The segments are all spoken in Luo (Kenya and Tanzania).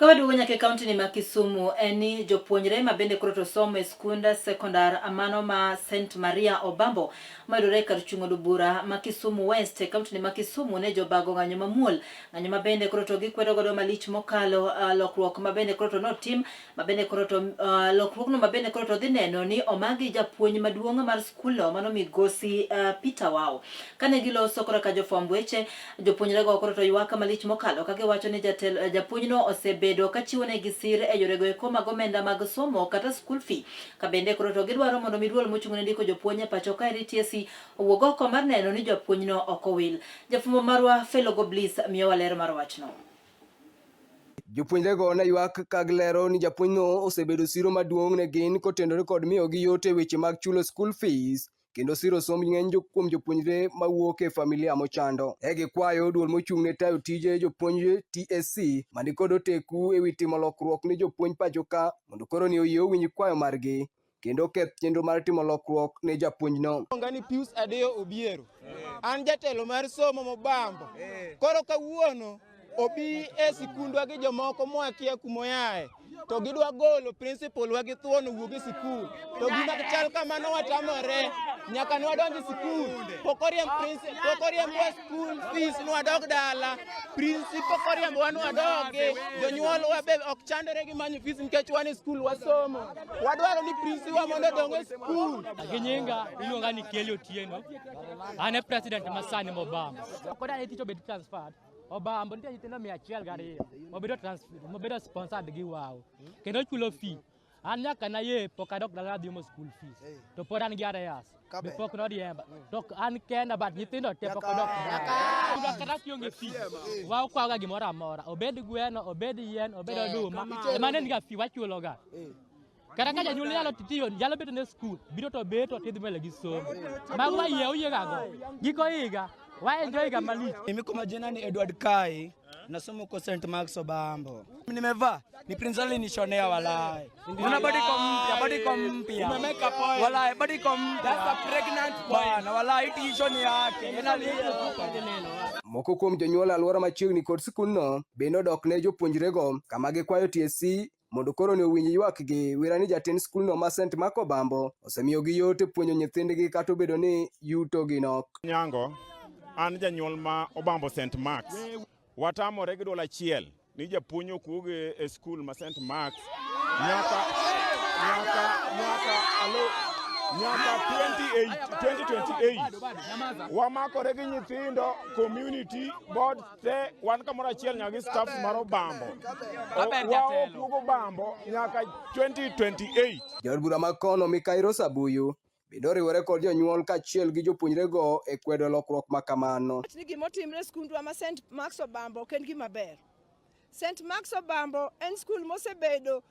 Kawadugo nyaka kaunti ni ma Kisumu eni jopuonjre ma bende koro to somo e skunda sekondar amano ma St Maria Obambo mayudore kar chung' od bura ma Kisumu West e kaunti ni ma Kisumu ne jobago ng'anyo mamuol, ng'anyo ma bende koro to gikwedo godo malich mokalo lokruok ma bende koro to notim, ma bende koro to lokruokno ma bende koro to dhi neno ni omagi japuonj maduong' mar skulno mano migosi Peter Wao. Kane giloso koro ka jofwamb weche, jopuonjre go koro to ywak malich mokalo ka giwacho ni japuonjno osebedo kachiwo negi sir e yorego eko mag omenda mag somo kata school fee. Ka bende koro to gidwaro mondo miduol mochung' ne ndiko jopuonj e pacho kae TSC owuog oko mar neno ni japuonjno ok owil. Jafwambo marwa Felogo Bliss miyowa ler mar wachno. Jopuonjrego ne ywak ka gilero ni japuonjno osebedo siro maduong' ne gin kotenore kod miyogi yot e weche mag chulo school fees kendo siro somb ng'eny kuom jopuonjre mawuok e familia mochando. Gikwayo duol mochung' ne tayo tije jopuonj TSC mani kod oteku e wi timo lokruok ne jopuonj pacho ka mondo koro ni oyie owinj kwayo margi kendo keth chenro mar timo lokruok ne japuonjno. Ngani Pius Adeyo Obiero. An jatelo mar somo Mobambo. Koro kawuono obi e sikundwa gi jomoko moakia kumoyae to gidwa golo principal wa gi thuon wuog e sikul to gima chal kamano watamore nyaka nwadonji sikul pokoriem school fees nwadog dala principal koriem nwadoge jonyuol wa be ok chandore gi manyo fees nikech wan e skul wasomo wadwaro ni principal mondo dong e skul. Ginyinga iluonga ni Kelly Otieno. An e president masani Mobambo. Koda ne tich obed transferred Obambo nitie nyithindo 102 mobedo sponsored gi Wao kendo chulo fee. An nyaka na ye pok adok dala dhi mo school fees to pod an gi arrears be pok nodiemba to an kenda but nyithindo te pok odok dala kata kionge fee Wao kwaga gimoro amora obed gweno obed yien obed oduma emane niga fee wachulo ga kata ka janyuol nyalo titiyo nyalo bedo ne school biro to beto tidhi mbele gi somo mag wayie oyigago giko higa waenjoy ga malich. Mimi kwa majina ni Edward Kai, nasomo kwa St Max Obambo. Nimevaa ni principal nishonea walai. Una body mpya. Umemeka point. Walai body mpya. That's a pregnant bwana. Walai t-shirt yake. Ina lipo kupa neno. Moko kuom jonyuol alwora machiegni kod sikulno bende odok ne jopuonjrego kama gikwayo TSC mondo koro ne owinj ywakgi wira ni jatend skulno ma St Mark Obambo osemiyogi yot e puonjo nyithindgi kata obedo ni yutogi nok. Nyango an janyuol ma Obambo St Marks watamore gi dwol achiel ni japuonj okuog e skul ma St Marks nyaka 2028 wamakore gi nyithindo community board te wan kamoro achiel nyaka gi staff mar Obambo okuog Obambo nyaka 2028. Jaod bura mag kono Mikairo Sabuyu bende oriwore kod jonyuol kaachiel gi jopuonjrego e kwedo lokruok ma kamano. Gimotimre skundwa ma St Marks Obambo ok en gima ber. St Marks Obambo en skul mosebedo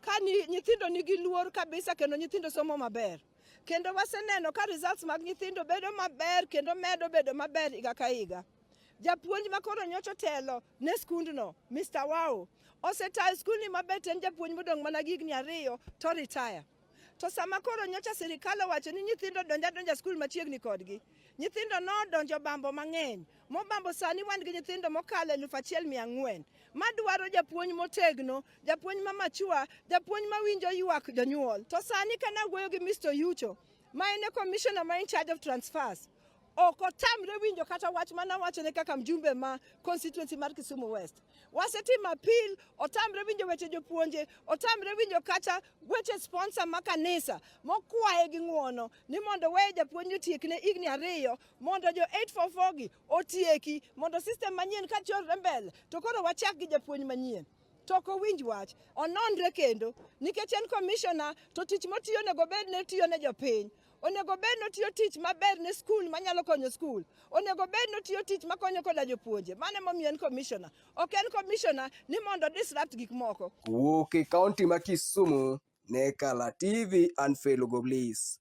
ka nyithindo nigi luor kabisa kendo nyithindo somo maber. Kendo waseneno ka results mag nyithindo bedo maber kendo medo bedo maber higa ka higa. Japuonj makoro nyocho telo ne skundno Mr. Wao osetayo skul ni maber en japuonj modong' mana gi higni 2 to retire. To sama koro nyocha sirikal owacho ni nyithindo donja skul machiegni kodgi. Nyithindo nodonjo Obambo mang'eny. Mobambo sani wan gi nyithindo mokalo 1,400 madwaro japuonj motegno, japuonj mamachua, japuonj mawinjo ywak jonyuol. To sani kana wuoyo gi Mr. Yucho, ma en commissioner ma in charge of transfers, ok otamre winjo kata wach mana wachone kaka mjumbe ma constituency mar Kisumu West. Wasetimo appeal, otamre winjo weche jopuonje, otamre winjo kata weche sponsor ma kanisa mokwaye gi ng'uono ni mondo weye japuonj otiekne higni 2 mondo jo 844 gi otieki mondo system manyien ka chorre mbele to koro wachak gi japuonj manyien. Toko winj wach ononre kendo nikech en commissioner to tich motiyo nego bed ne tiyo ne jopiny. Onego bed no tiyo tich maber ne skul manyalo konyo skul. Onego bed no tiyo tich makonyo koda jopuonje. Mane momiyo en commissioner. Ok en commissioner ni mondo disrupt gik moko. Wuok e kaunti ma Kisumu ne Kala TV and Felogo Bliss.